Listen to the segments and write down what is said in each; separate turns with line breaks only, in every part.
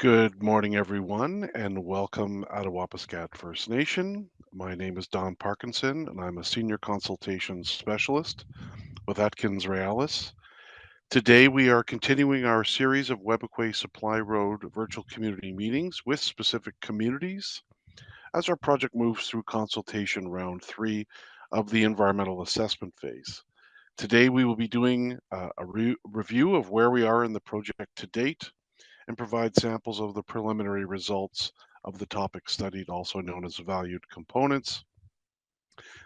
Good morning, everyone, and welcome Attawapiskat First Nation. My name is Don Parkinson, and I'm a Senior Consultation Specialist with Atkins Realis. Today, we are continuing our series of Webequie Supply Road virtual community meetings with specific communities as our project moves through consultation round 3 of the environmental assessment phase. Today, we will be doing a review of where we are in the project to date, and provide samples of the preliminary results of the topic studied, also known as valued components.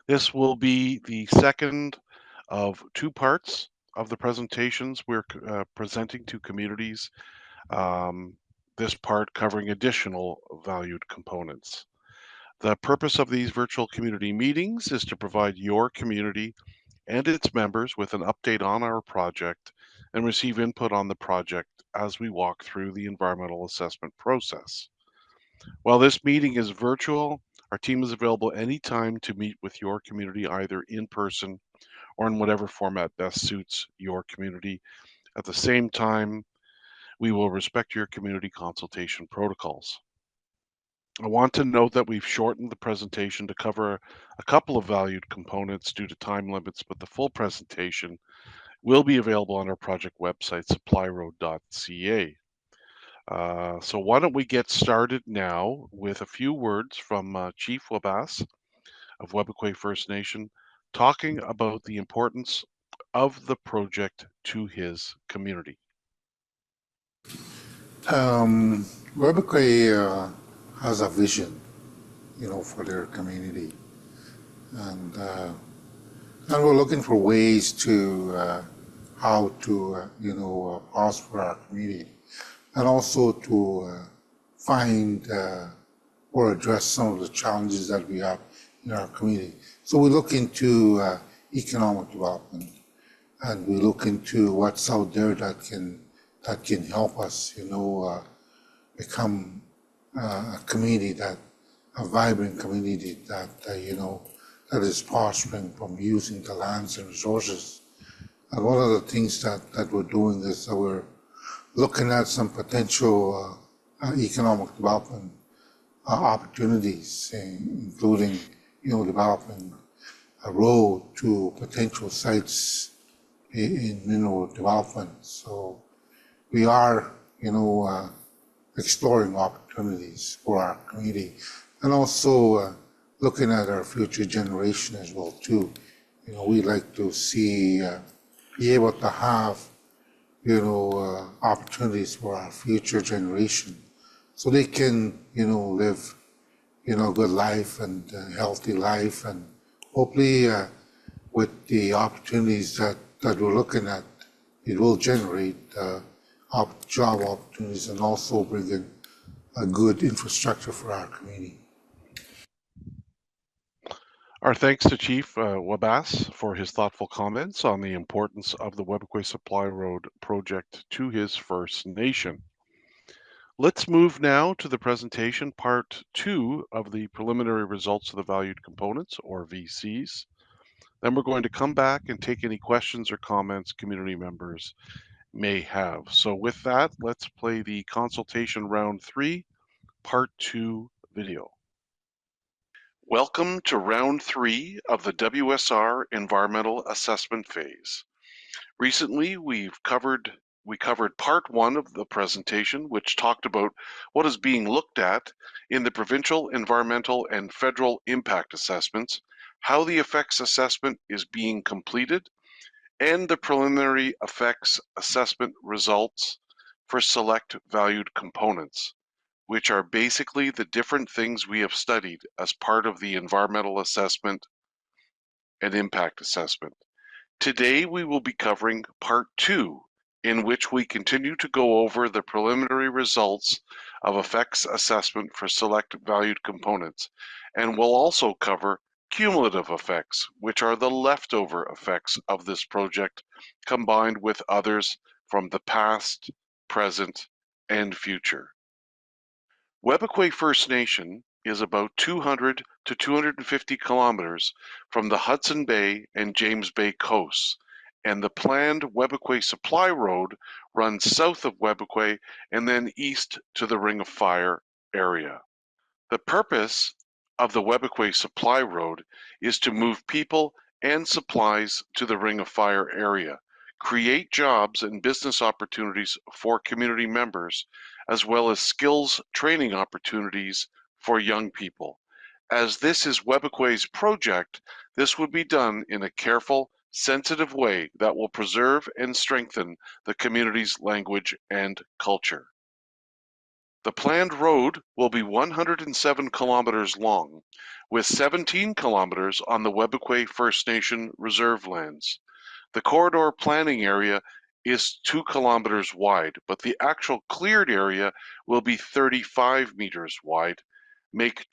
This will be the second of two parts of the presentations we're presenting to communities. This part covering additional valued components. The purpose of these virtual community meetings is to provide your community and its members with an update on our project and receive input on the project as we walk through the environmental assessment process. While this meeting is virtual, our team is available anytime to meet with your community, either in person or in whatever format best suits your community. At the same time, we will respect your community consultation protocols. I want to note that we've shortened the presentation to cover a couple of valued components due to time limits, but the full presentation will be available on our project website, supplyroad.ca. So why don't we get started now with a few words from Chief Wabas of Webequie First Nation, talking about the importance of the project to his community.
Um, Webequie has a vision, for their community, and and we're looking for ways to how to prosper our community, and also to find or address some of the challenges that we have in our community. So we look into economic development, and we look into what's out there that can help us, become a community a vibrant community that that is prospering from using the lands and resources. And one of the things that we're doing is that we're looking at some potential economic development opportunities, including developing a road to potential sites in mineral development. So we are, exploring opportunities for our community, and also looking at our future generation as well too. We like to see, be able to have, opportunities for our future generation, so they can, live, a good life and a healthy life, and hopefully with the opportunities that we're looking at, it will generate job opportunities and also bring in a good infrastructure for our community.
Our thanks to Chief Wabas for his thoughtful comments on the importance of the Webequie Supply Road project to his First Nation. Let's move now to the presentation, part 2 of the preliminary results of the valued components, or VCs. Then we're going to come back and take any questions or comments community members may have. So with that, let's play the consultation round 3, part 2 video. Welcome to round 3 of the WSR environmental assessment phase. Recently, we covered part 1 of the presentation, which talked about what is being looked at in the provincial environmental and federal impact assessments, how the effects assessment is being completed, and the preliminary effects assessment results for select valued components, which are basically the different things we have studied as part of the environmental assessment and impact assessment. Today, we will be covering part 2, in which we continue to go over the preliminary results of effects assessment for select valued components, and we'll also cover cumulative effects, which are the leftover effects of this project combined with others from the past, present, and future. Webequie First Nation is about 200 to 250 kilometers from the Hudson Bay and James Bay coasts and the planned Webequie Supply Road runs south of Webequie and then east to the Ring of Fire area. The purpose of the Webequie Supply Road is to move people and supplies to the Ring of Fire area, create jobs and business opportunities for community members, as well as skills training opportunities for young people. As this is Webequie's project, this would be done in a careful, sensitive way that will preserve and strengthen the community's language and culture. The planned road will be 107 kilometers long, with 17 kilometers on the Webequie First Nation reserve lands. The corridor planning area is 2 kilometers wide, but the actual cleared area will be 35 meters wide. Make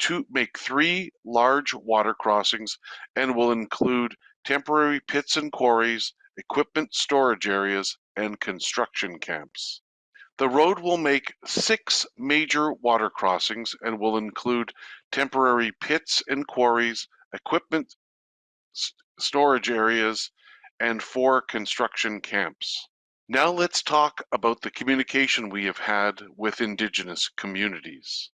3 large water crossings and will include temporary pits and quarries, equipment storage areas, and construction camps. The road will make 6 major water crossings and will include temporary pits and quarries, equipment storage areas, and 4 construction camps. Now let's talk about the communication we have had with Indigenous communities.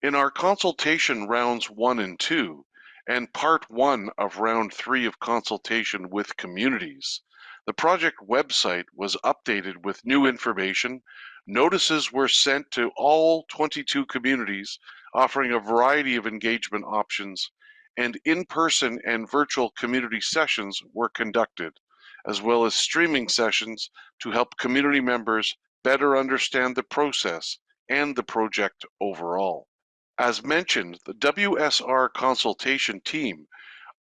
In our consultation rounds 1 and 2, and part 1 of round 3 of consultation with communities, the project website was updated with new information. Notices were sent to all 22 communities, offering a variety of engagement options, and in-person and virtual community sessions were conducted, as well as streaming sessions to help community members better understand the process and the project overall. As mentioned, the WSR consultation team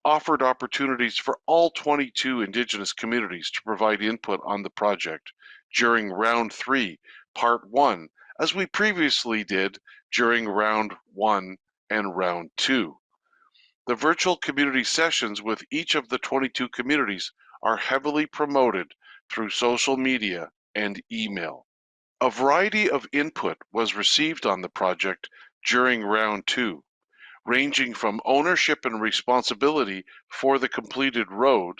offered opportunities for all 22 Indigenous communities to provide input on the project during round 3, part 1, as we previously did during round 1 and round 2. The virtual community sessions with each of the 22 communities are heavily promoted through social media and email. A variety of input was received on the project during round 2, ranging from ownership and responsibility for the completed road,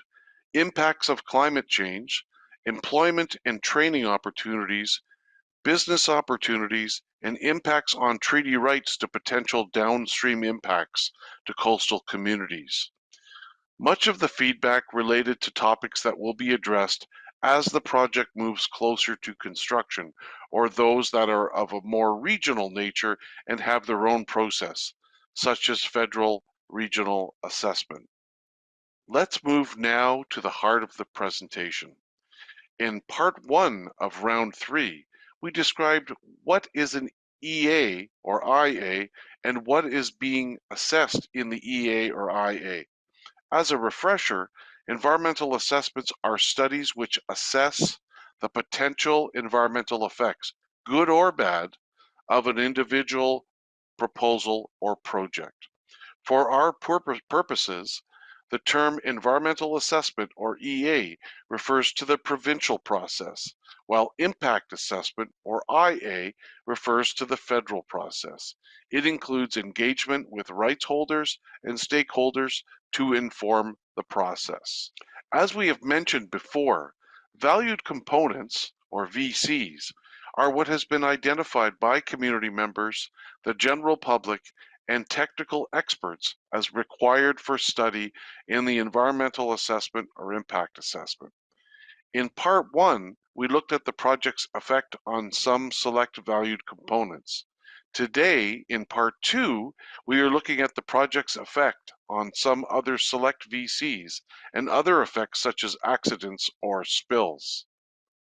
impacts of climate change, employment and training opportunities, business opportunities, and impacts on treaty rights to potential downstream impacts to coastal communities. Much of the feedback related to topics that will be addressed as the project moves closer to construction, or those that are of a more regional nature and have their own process, such as federal regional assessment. Let's move now to the heart of the presentation. In part 1 of round 3, we described what is an EA or IA and what is being assessed in the EA or IA. As a refresher, environmental assessments are studies which assess the potential environmental effects, good or bad, of an individual proposal or project. For our purposes, the term environmental assessment or EA refers to the provincial process, while impact assessment or IA refers to the federal process. It includes engagement with rights holders and stakeholders to inform the process. As we have mentioned before, valued components or VCs are what has been identified by community members, the general public, and technical experts as required for study in the environmental assessment or impact assessment. In part 1, we looked at the project's effect on some select valued components. Today, in part 2, we are looking at the project's effect on some other select VCs and other effects such as accidents or spills.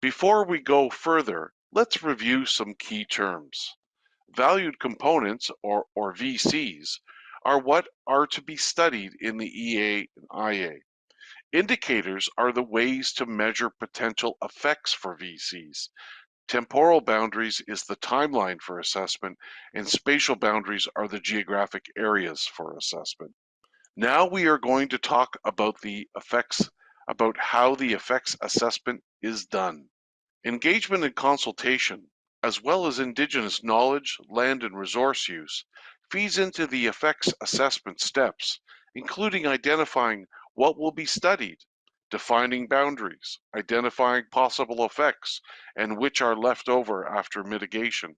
Before we go further, let's review some key terms. Valued components, or VCs, are what are to be studied in the EA and IA. Indicators are the ways to measure potential effects for VCs. Temporal boundaries is the timeline for assessment, and spatial boundaries are the geographic areas for assessment. Now we are going to talk about how the effects assessment is done. Engagement and consultation, as well as Indigenous knowledge, land, and resource use, feeds into the effects assessment steps, including identifying what will be studied, defining boundaries, identifying possible effects and which are left over after mitigation,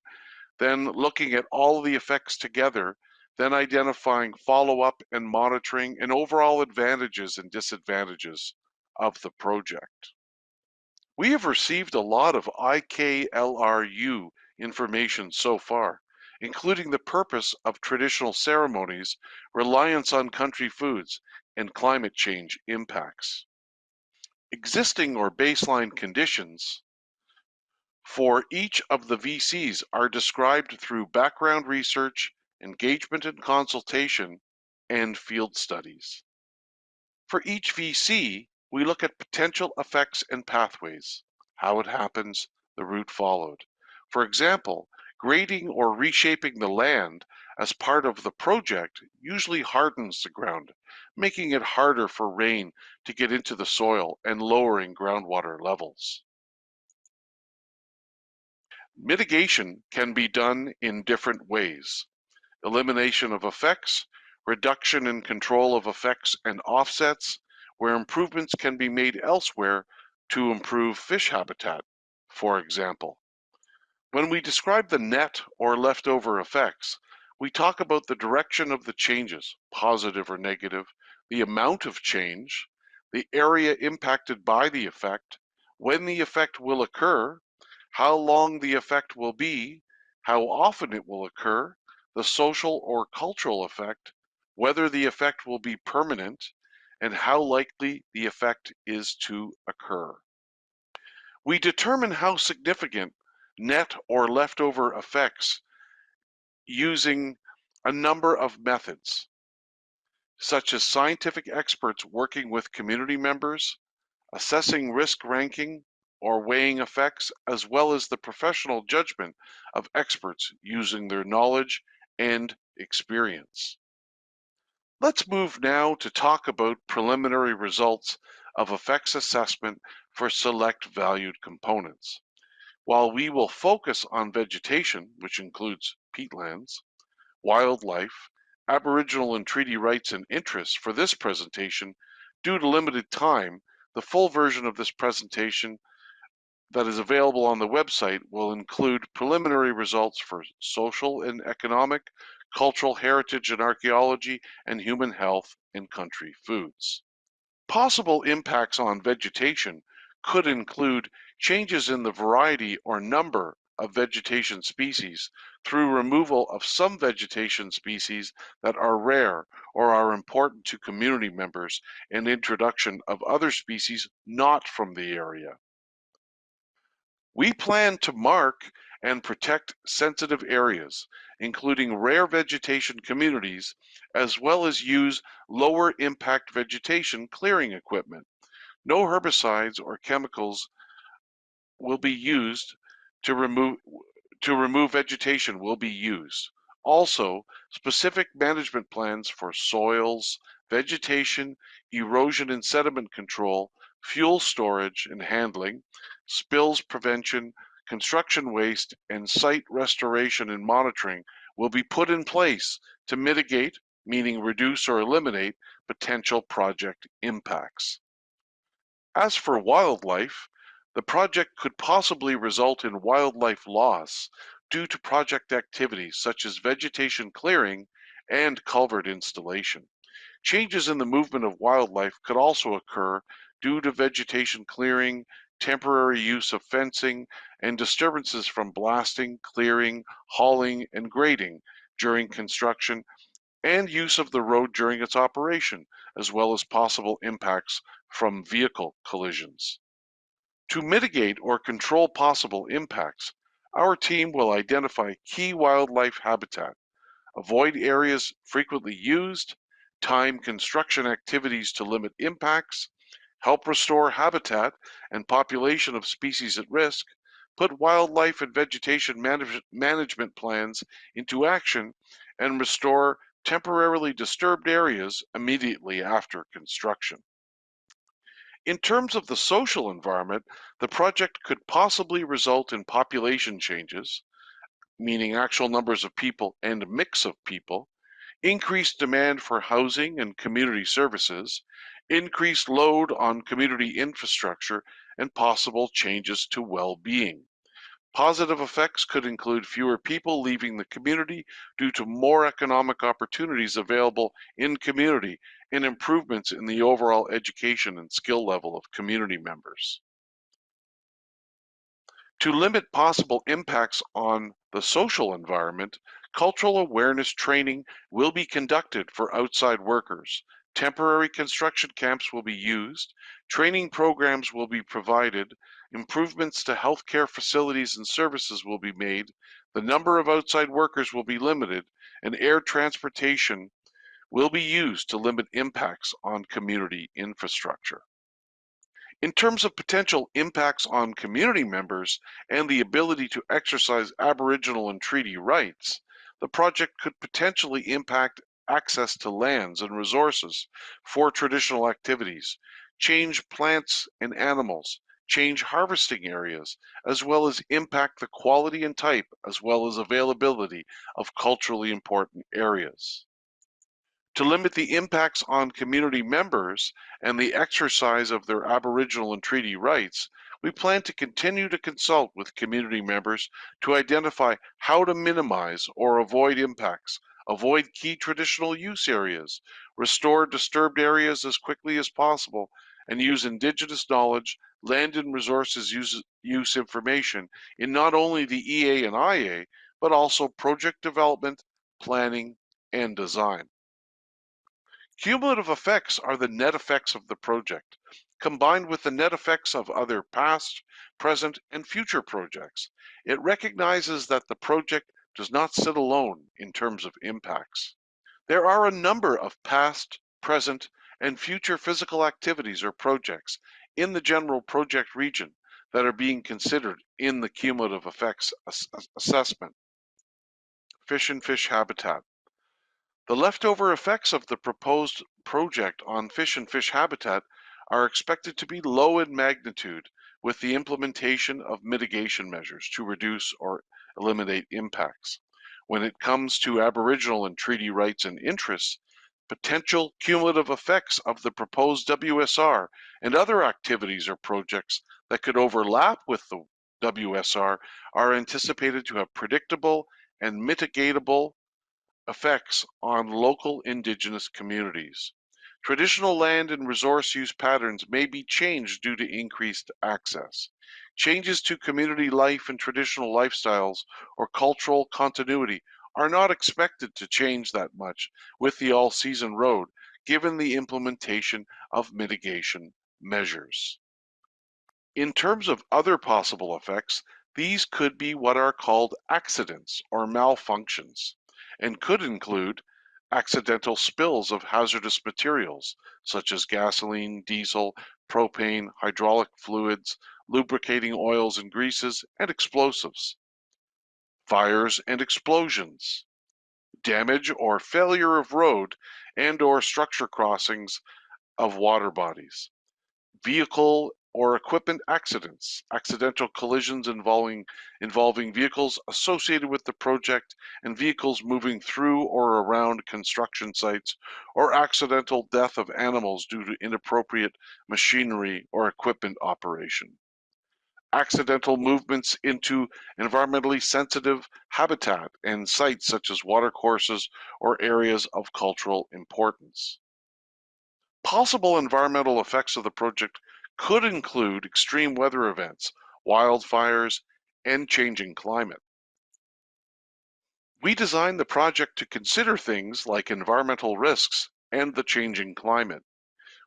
then looking at all the effects together, then identifying follow-up and monitoring and overall advantages and disadvantages of the project. We have received a lot of IKLRU information so far, including the purpose of traditional ceremonies, reliance on country foods, and climate change impacts. Existing or baseline conditions for each of the VCs are described through background research, engagement and consultation, and field studies. For each VC, we look at potential effects and pathways, how it happens, the route followed. For example, grading or reshaping the land as part of the project usually hardens the ground, making it harder for rain to get into the soil and lowering groundwater levels. Mitigation can be done in different ways. Elimination of effects, reduction and control of effects and offsets, where improvements can be made elsewhere to improve fish habitat, for example. When we describe the net or leftover effects, we talk about the direction of the changes, positive or negative, the amount of change, the area impacted by the effect, when the effect will occur, how long the effect will be, how often it will occur, the social or cultural effect, whether the effect will be permanent, and how likely the effect is to occur. We determine how significant net or leftover effects using a number of methods, such as scientific experts working with community members, assessing risk ranking, or weighing effects, as well as the professional judgment of experts using their knowledge and experience. Let's move now to talk about preliminary results of effects assessment for select valued components. While we will focus on vegetation, which includes peatlands, wildlife, Aboriginal and treaty rights and interests for this presentation, due to limited time, the full version of this presentation that is available on the website will include preliminary results for social and economic, cultural heritage and archaeology, and human health and country foods. Possible impacts on vegetation could include changes in the variety or number of vegetation species through removal of some vegetation species that are rare or are important to community members and introduction of other species not from the area. We plan to mark and protect sensitive areas, including rare vegetation communities, as well as use lower impact vegetation clearing equipment. No herbicides or chemicals will be used to remove vegetation will be used. Also, specific management plans for soils, vegetation, erosion and sediment control, fuel storage and handling, spills prevention, construction waste, and site restoration and monitoring will be put in place to mitigate, meaning reduce or eliminate, potential project impacts. As for wildlife, the project could possibly result in wildlife loss due to project activities such as vegetation clearing and culvert installation. Changes in the movement of wildlife could also occur due to vegetation clearing, temporary use of fencing, and disturbances from blasting, clearing, hauling, and grading during construction and use of the road during its operation, as well as possible impacts from vehicle collisions. To mitigate or control possible impacts, our team will identify key wildlife habitat, avoid areas frequently used, time construction activities to limit impacts, help restore habitat and population of species at risk, put wildlife and vegetation management plans into action, and restore temporarily disturbed areas immediately after construction. In terms of the social environment, the project could possibly result in population changes, meaning actual numbers of people and a mix of people, increased demand for housing and community services, increased load on community infrastructure, and possible changes to well-being. Positive effects could include fewer people leaving the community due to more economic opportunities available in community and improvements in the overall education and skill level of community members. To limit possible impacts on the social environment, cultural awareness training will be conducted for outside workers. Temporary construction camps will be used, training programs will be provided, improvements to healthcare facilities and services will be made, the number of outside workers will be limited, and air transportation will be used to limit impacts on community infrastructure. In terms of potential impacts on community members and the ability to exercise Aboriginal and treaty rights, the project could potentially impact access to lands and resources for traditional activities, change plants and animals, change harvesting areas, as well as impact the quality and type as well as availability of culturally important areas. To limit the impacts on community members and the exercise of their Aboriginal and treaty rights, we plan to continue to consult with community members to identify how to minimize or avoid impacts, avoid key traditional use areas, restore disturbed areas as quickly as possible, and use Indigenous knowledge, land and resources use information in not only the EA and IA, but also project development, planning, and design. Cumulative effects are the net effects of the project, combined with the net effects of other past, present, and future projects. It recognizes that the project does not sit alone in terms of impacts. There are a number of past, present, and future physical activities or projects in the general project region that are being considered in the cumulative effects assessment. Fish and fish habitat. The leftover effects of the proposed project on fish and fish habitat are expected to be low in magnitude with the implementation of mitigation measures to reduce or eliminate impacts. When it comes to Aboriginal and treaty rights and interests, potential cumulative effects of the proposed WSR and other activities or projects that could overlap with the WSR are anticipated to have predictable and mitigatable effects on local Indigenous communities. Traditional land and resource use patterns may be changed due to increased access. Changes to community life and traditional lifestyles or cultural continuity are not expected to change that much with the all-season road, given the implementation of mitigation measures. In terms of other possible effects, these could be what are called accidents or malfunctions, and could include accidental spills of hazardous materials such as gasoline, diesel, propane, hydraulic fluids, lubricating oils and greases, and explosives, fires and explosions, damage or failure of road and or structure crossings of water bodies, vehicle or equipment accidents, accidental collisions involving vehicles associated with the project and vehicles moving through or around construction sites, or accidental death of animals due to inappropriate machinery or equipment operation. Accidental movements into environmentally sensitive habitat and sites such as watercourses or areas of cultural importance. Possible environmental effects of the project could include extreme weather events, wildfires, and changing climate. We designed the project to consider things like environmental risks and the changing climate.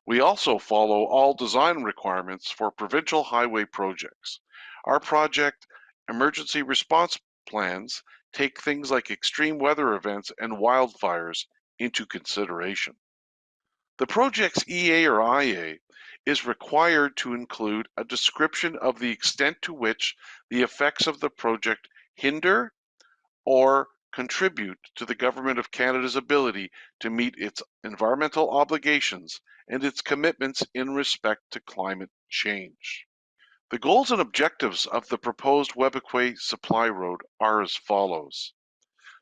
We also follow all design requirements for provincial highway projects. Our project emergency response plans take things like extreme weather events and wildfires into consideration. The project's EA or IA is required to include a description of the extent to which the effects of the project hinder or contribute to the Government of Canada's ability to meet its environmental obligations and its commitments in respect to climate change. The goals and objectives of the proposed Webequie supply road are as follows: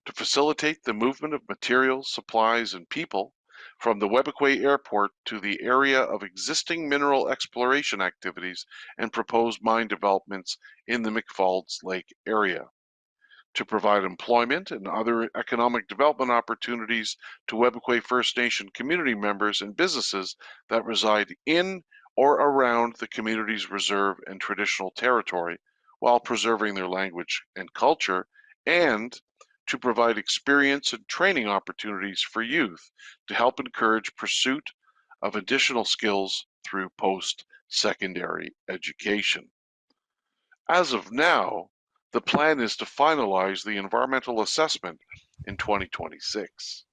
to facilitate the movement of materials, supplies, and people from the Webquay Airport to the area of existing mineral exploration activities and proposed mine developments in the McFalls Lake area, to provide employment and other economic development opportunities to Webquay First Nation community members and businesses that reside in or around the community's reserve and traditional territory while preserving their language and culture, and to provide experience and training opportunities for youth to help encourage pursuit of additional skills through post-secondary education. As of now, the plan is to finalize the environmental assessment in 2026.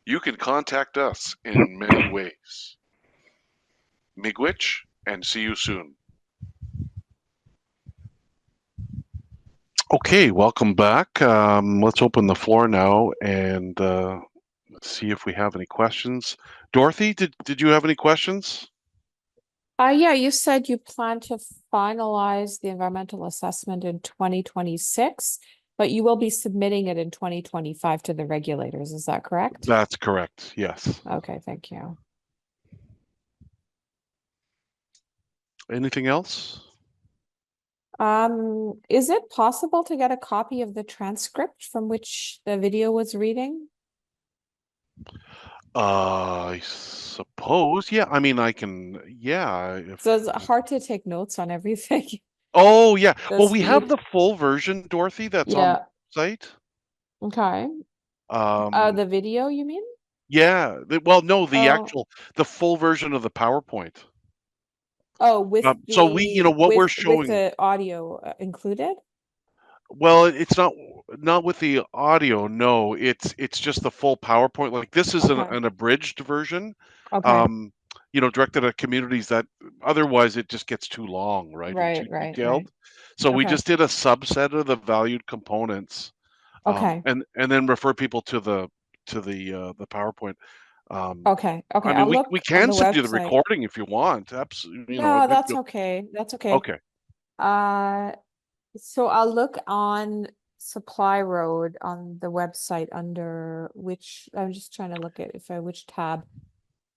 You can contact us in many ways. Miigwech, and see you soon. Okay, welcome back. Let's open the floor now and see if we have any questions. Dorothy, did you have any questions?
Yeah, you said you plan to finalize the environmental assessment in 2026, but you will be submitting it in 2025 to the regulators. Is that correct?
That's correct, yes.
Okay, thank you.
Anything else?
Is it possible to get a copy of the transcript from which the video was reading?
I suppose, yeah. I mean, I can, yeah.
So it's hard to take notes on everything.
Oh, yeah.
The
Well, we have
speed.
the full version, Dorothy, that's on the
Yeah.
site.
Okay. The video, you mean?
Yeah. Well, no,
Oh,
the full version of the PowerPoint.
oh, with
So we,
the
what we're
with
showing,
the audio included?
well, it's not with the audio. No, it's just the full PowerPoint. Like this is
Okay.
an abridged version.
Okay.
Um, directed at communities that otherwise it just gets too long, right, and too
Right.
detailed. So we
Okay.
just did a subset of the valued components,
Okay.
and then refer people to the PowerPoint. Um,
Okay.
I mean,
I'll
we
look on
can
the
send you the
website.
recording if you want. Absolutely,
No, that's okay. That's okay.
okay.
Uh, so I'll look on Supply Road on the website under which I'm just trying to look at which tab.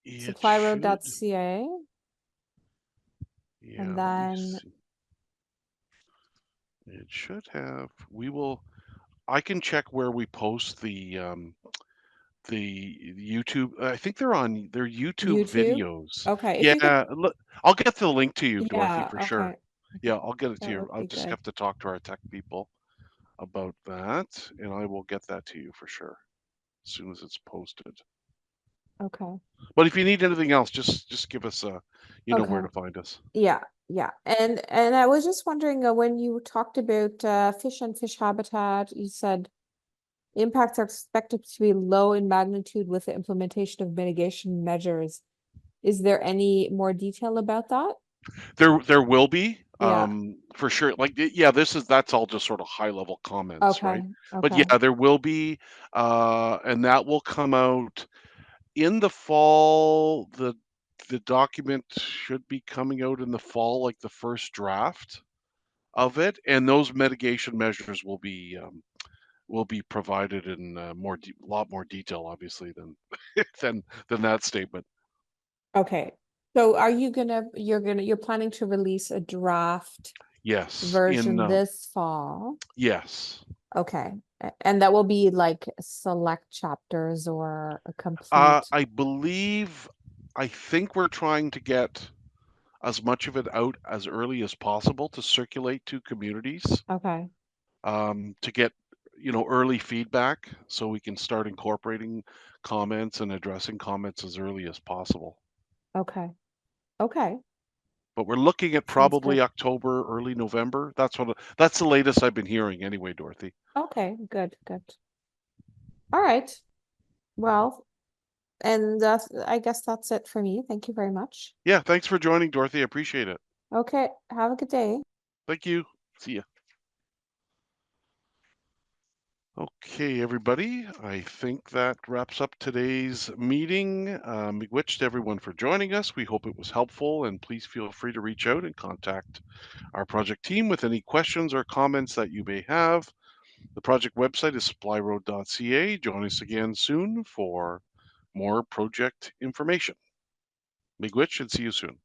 It should.
Supplyroad.ca.
Yeah,
And
let me
then
see. It should have. I can check where we post the YouTube. I think they're on their YouTube
YouTube.
videos.
Okay. If you could,
Yeah, look, I'll get the link to you, Dorothy,
yeah,
for sure.
okay.
Yeah, I'll get it to
That
you.
would
I'll
be
just
good.
have to talk to our tech people about that, and I will get that to you for sure as soon as it's posted.
Okay.
But if you need anything else, just give us a, you know where
Okay.
to find us.
Yeah. And I was just wondering when you talked about fish and fish habitat, you said impacts are expected to be low in magnitude with the implementation of mitigation measures. Is there any more detail about that?
There will be,
Yeah.
for sure. Like, yeah, that's all just sort of high level comments, right?
Okay.
But
Okay.
yeah, there will be, and that will come out in the fall. The document should be coming out in the fall, like the first draft of it, and those mitigation measures will be provided in lot more detail, obviously, than than that statement.
Okay. So are you you're planning to release a draft
Yes,
version this fall?
yes.
Okay. And that will be like select chapters or a complete.
I believe, I think we're trying to get as much of it out as early as possible to circulate to communities,
Okay.
to get, early feedback so we can start incorporating comments and addressing comments as early as possible.
Okay. Okay.
But we're looking at
Sounds
probably
good.
October, early November. That's the latest I've been hearing anyway, Dorothy.
Okay. Good. All right. Well, and I guess that's it for me. Thank you very much.
Yeah, thanks for joining, Dorothy. I appreciate it.
Okay. Have a good day.
Thank you. See ya. Okay, everybody, I think that wraps up today's meeting. Miigwech to everyone for joining us. We hope it was helpful, and please feel free to reach out and contact our project team with any questions or comments that you may have. The project website is supplyroad.ca. Join us again soon for more project information. Miigwech and see you soon.